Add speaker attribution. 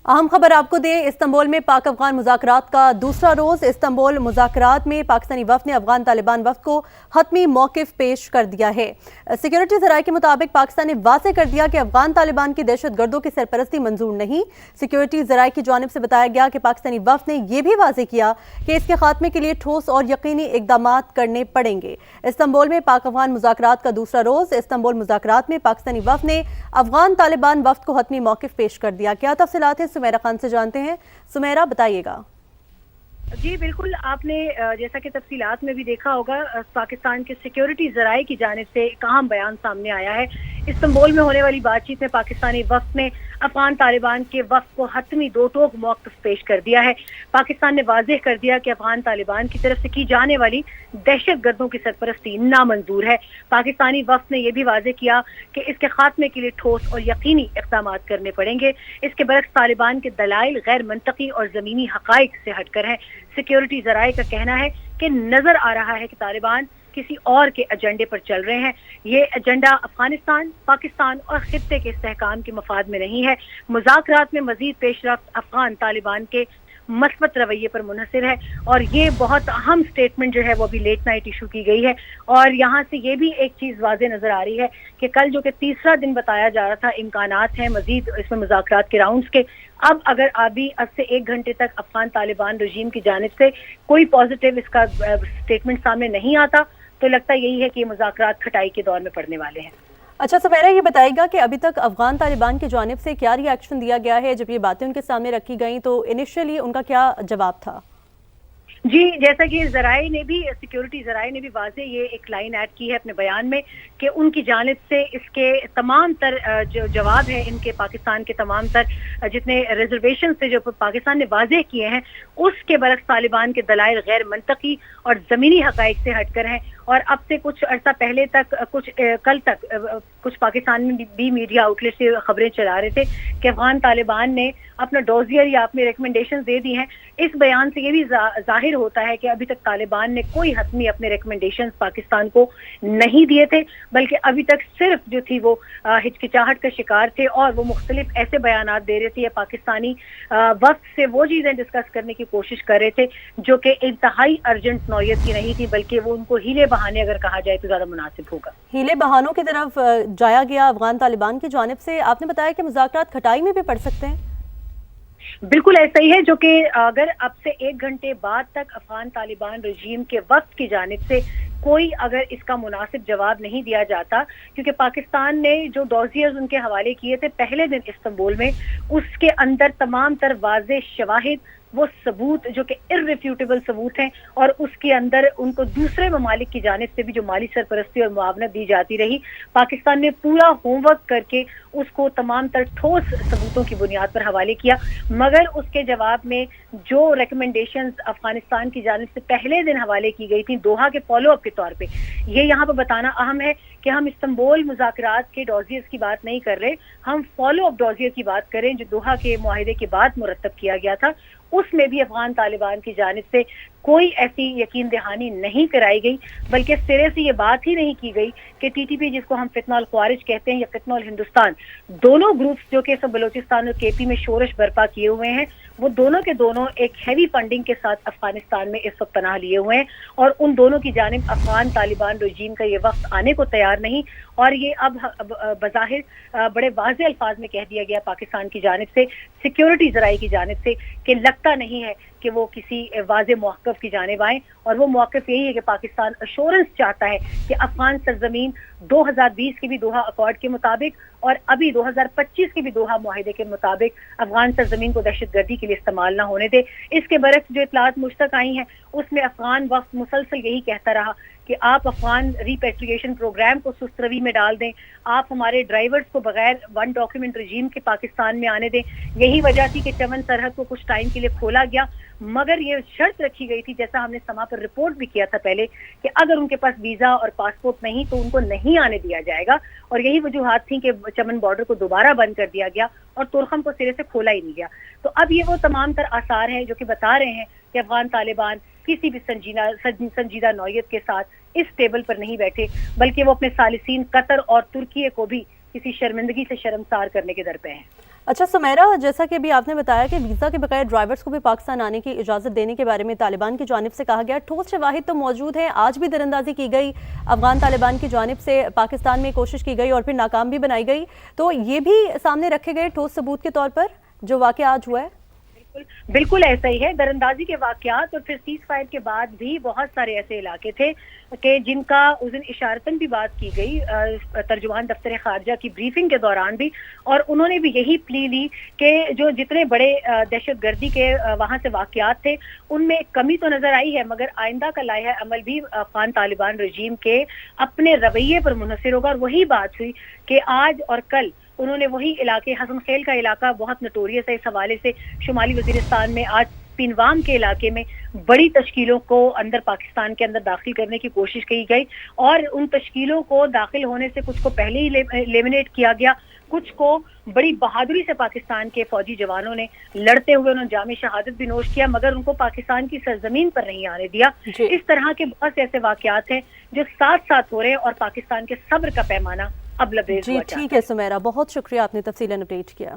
Speaker 1: अहम खबर आपको दें, इस्तांबुल में पाक अफगान मुज़ाकरात का दूसरा रोज़। इस्तांबुल मुज़ाकरात में पाकिस्तानी वफ़द ने अफगान तालिबान वफ़द को हतमी मौक़िफ़ पेश कर दिया है। सिक्योरिटी ज़राए के मुताबिक पाकिस्तान ने वाज़ेह कर दिया कि अफगान तालिबान की दहशत गर्दों की सरपरस्ती मंजूर नहीं। सिक्योरिटी ज़राए की जानिब से बताया गया कि पाकिस्तानी वफ़द ने यह भी वाज़ेह किया कि इसके खात्मे के लिए ठोस और यकीनी इक़दामात करने पड़ेंगे। इस्तांबुल में पाक अफगान मुज़ाकरात का दूसरा रोज़। इस्तांबुल मुज़ाकरात में पाकिस्तानी वफ़द ने अफगान तालिबान वफ़द को हतमी मौक़िफ़ पेश कर दिया। क्या तफ़सीलात है, सुमेरा खान से जानते हैं। सुमेरा, बताइएगा।
Speaker 2: जी बिल्कुल, आपने जैसा कि तफसीलात में भी देखा होगा, पाकिस्तान के सिक्योरिटी ज़राए की जानिब से एक अहम बयान सामने आया है। इस्तांबुल में होने वाली बातचीत में पाकिस्तानी वफ़द ने अफगान तालिबान के वफ़द को हतमी दो टोक मौक़िफ़ पेश कर दिया है। पाकिस्तान ने वाज़ेह कर दिया कि अफगान तालिबान की तरफ से की जाने वाली दहशत गर्दों की सरपरस्ती नामंजूर है। पाकिस्तानी वफ़द ने यह भी वाज़ेह किया कि इसके खात्मे के लिए ठोस और यकीनी इक़दामात करने पड़ेंगे। इसके बरक्स तालिबान के दलाइल गैर मंतकी और ज़मीनी हक़ाइक़ से हटकर हैं। सिक्योरिटी ज़राए का कहना है कि नजर आ रहा है कि तालिबान किसी और के एजेंडे पर चल रहे हैं। ये एजेंडा अफगानिस्तान, पाकिस्तान और खित्ते के इस्तेहकाम के मफाद में नहीं है। मुज़ाकरात में मजीद पेशरफ्त अफगान तालिबान के मस्बत रवैये पर मुनहसिर है और ये बहुत अहम स्टेटमेंट जो है वो अभी लेट नाइट इशू की गई है। और यहाँ से ये भी एक चीज़ वाज़े नज़र आ रही है कि कल जो कि तीसरा दिन बताया जा रहा था, इम्कानात हैं मजीद इसमें मुज़ाकरात के राउंड्स के। अब अगर अभी 10 से 1 घंटे तक अफगान तालिबान रजीम की जानिब से कोई पॉजिटिव इसका स्टेटमेंट सामने नहीं आता तो लगता यही है कि ये मुज़ाकरात खटाई के दौर में पड़ने वाले हैं।
Speaker 1: अच्छा सुमेरा, ये बताइएगा कि अभी तक अफगान तालिबान की जानिब से क्या रिएक्शन दिया गया है? जब ये बातें उनके सामने रखी गई तो इनिशियली उनका क्या जवाब था?
Speaker 2: जी, जैसा कि ज़राए ने भी, सिक्योरिटी ज़राए ने भी वाज़े ये एक लाइन ऐड की है अपने बयान में कि उनकी जानिब से इसके तमाम तर जो जवाब है, इनके पाकिस्तान के तमाम तर जितने रिजर्वेशन से जो पाकिस्तान ने वाज़े किए हैं उसके बरक्स तालिबान के दलाइल गैर मंतकी और ज़मीनी हक़ाइक़ से हटकर हैं। और अब से कुछ अर्सा पहले तक कल तक कुछ पाकिस्तान में भी मीडिया आउटलेट से खबरें चला रहे थे कि अफगान तालिबान ने अपना डोजियर या अपने रिकमेंडेशन दे दी हैं। इस बयान से ये भी जाहिर होता है कि अभी तक तालिबान ने कोई हतमी अपने रिकमेंडेशन पाकिस्तान को नहीं दिए थे, बल्कि अभी तक सिर्फ जो थी वो हिचकिचाहट का शिकार थे और वो मुख्तलिफ ऐसे बयानात दे रहे थे या पाकिस्तानी वक्त से वो चीज़ें डिस्कस करने की कोशिश कर रहे थे जो कि इंतहाई अर्जेंट नौयत की नहीं थी, बल्कि वो उनको हीले बहाने अगर कहा जाए तो ज़्यादा मुनासिब होगा।
Speaker 1: हीले बहानों की तरफ जाया गया अफगान तालिबान की जानिब से। आपने बताया कि मुज़ाकरात खटाई में भी पड़ सकते हैं।
Speaker 2: बिल्कुल ऐसा ही है, जो कि अगर अब से 1 घंटे बाद तक अफगान तालिबान रजीम के वक्त की जानिब से कोई अगर इसका मुनासिब जवाब नहीं दिया जाता, क्योंकि पाकिस्तान ने जो डॉजियर्स उनके हवाले किए थे पहले दिन इस्तांबुल में, उसके अंदर तमाम तर वाज़े शवाहिद, वो सबूत जो कि इर्रिफ्यूटेबल सबूत हैं और उसके अंदर उनको दूसरे ममालिक की जानिब से भी जो माली सरपरस्ती और मुआवनत दी जाती रही, पाकिस्तान ने पूरा होमवर्क करके उसको तमाम तर ठोस सबूतों की बुनियाद पर हवाले किया। मगर उसके जवाब में जो रिकमेंडेशंस अफगानिस्तान की जानिब से पहले दिन हवाले की गई थी दोहा के फॉलो अप के तौर पे, ये यहाँ पर बताना अहम है कि हम इस्तांबुल मुज़ाकरात के डॉजियर्स की बात नहीं कर रहे, हम फॉलो अप डॉजियर की बात करें जो दोहा के मुआहिदे के बाद मुरतब किया गया था। उसमें भी अफगान तालिबान की जानिब से कोई ऐसी यकीन दहानी नहीं कराई गई, बल्कि सिरे से ये बात ही नहीं की गई कि टीटीपी, जिसको हम फितनल ख्वारिज कहते हैं या फितनल हिंदुस्तान, दोनों ग्रुप्स जो कि सब बलोचिस्तान और केपी में शोरश बर्पा किए हुए हैं, वो दोनों के दोनों एक हैवी फंडिंग के साथ अफगानिस्तान में इस वक्त पनाह लिए हुए हैं और उन दोनों की जानिब अफगान तालिबान रजीम का ये वक्त आने को तैयार नहीं। और ये अब बज़ाहिर बड़े वाज़े अल्फाज में कह दिया गया पाकिस्तान की जानिब से, सिक्योरिटी ज़राए की जानिब से, कि लगता नहीं है कि वो किसी वाज़े मौक़िफ़ की जानिब आए। और वो मौक़िफ़ यही है कि पाकिस्तान अश्योरेंस चाहता है कि अफगान सरजमीन 2020 के भी दोहा अकॉर्ड के मुताबिक और अभी 2025 के भी दोहा मुआहिदे के मुताबिक अफगान सरजमीन को दहशतगर्दी के लिए इस्तेमाल ना होने दे। इसके बरक्स जो इतलात मुझ तक आई हैं उसमें अफगान वक्त मुसलसल यही कहता रहा कि आप अफगान रिपेट्रिएशन प्रोग्राम को सुस्त रवी में डाल दें, आप हमारे ड्राइवर्स को बगैर वन डॉक्यूमेंट रजीम के पाकिस्तान में आने दें। यही वजह थी कि चमन सरहद को कुछ टाइम के लिए खोला गया, मगर ये शर्त रखी गई थी, जैसा हमने समा पर रिपोर्ट भी किया था पहले, कि अगर उनके पास वीजा और पासपोर्ट नहीं तो उनको नहीं आने दिया जाएगा। और यही वजूहात थी कि चमन बॉर्डर को दोबारा बंद कर दिया गया और तुरखम को सिरे से खोला ही नहीं गया। तो अब ये वो तमाम तर आसार हैं जो कि बता रहे हैं कि अफगान तालिबान किसी भी संजीदा नौयत के साथ इस टेबल पर नहीं बैठे, बल्कि वो अपने सालिसीन कतर और तुर्की को भी किसी शर्मिंदगी से शर्मसार करने के दर पे हैं।
Speaker 1: اچھا سمیرا، جیسا کہ ابھی آپ نے بتایا کہ ویزا کے بغیر ڈرائیورز کو بھی پاکستان آنے کی اجازت دینے کے بارے میں طالبان کی جانب سے کہا گیا، ٹھوس شواہد تو موجود ہیں، آج بھی درندازی کی گئی افغان طالبان کی جانب سے، پاکستان میں کوشش کی گئی اور پھر ناکام بھی بنائی گئی، تو یہ بھی سامنے رکھے گئے ٹھوس ثبوت کے طور پر جو واقعہ آج ہوا ہے؟
Speaker 2: بالکل ایسا ہی ہے. درندازی کے واقعات اور پھر سیز فائر کے بعد بھی بہت سارے ایسے علاقے تھے کہ جن کا اس دن اشارتاً بھی بات کی گئی ترجمان دفتر خارجہ کی بریفنگ کے دوران بھی، اور انہوں نے بھی یہی پلی لی کہ جو جتنے بڑے دہشت گردی کے وہاں سے واقعات تھے ان میں کمی تو نظر آئی ہے، مگر آئندہ کا لائحہ عمل بھی افغان طالبان رجیم کے اپنے رویے پر منحصر ہوگا. اور وہی بات ہوئی کہ آج اور کل انہوں نے وہی علاقے، حسن خیل کا علاقہ بہت نوٹوریس ہے اس حوالے سے، شمالی وزیرستان میں آج پینوام کے علاقے میں بڑی تشکیلوں کو اندر پاکستان کے اندر داخل کرنے کی کوشش کی گئی، اور ان تشکیلوں کو داخل ہونے سے کچھ کو پہلے ہی لیمینیٹ کیا گیا، کچھ کو بڑی بہادری سے پاکستان کے فوجی جوانوں نے لڑتے ہوئے انہوں نے جام شہادت بھی نوش کیا، مگر ان کو پاکستان کی سرزمین پر نہیں آنے دیا. اس طرح کے بہت سے ایسے واقعات ہیں جو ساتھ ساتھ ہو رہے ہیں، اور پاکستان کے صبر کا پیمانہ اب لبریز ہوا.
Speaker 1: جی ٹھیک ہے سمیرا، بہت شکریہ، آپ نے تفصیلاً اپڈیٹ کیا.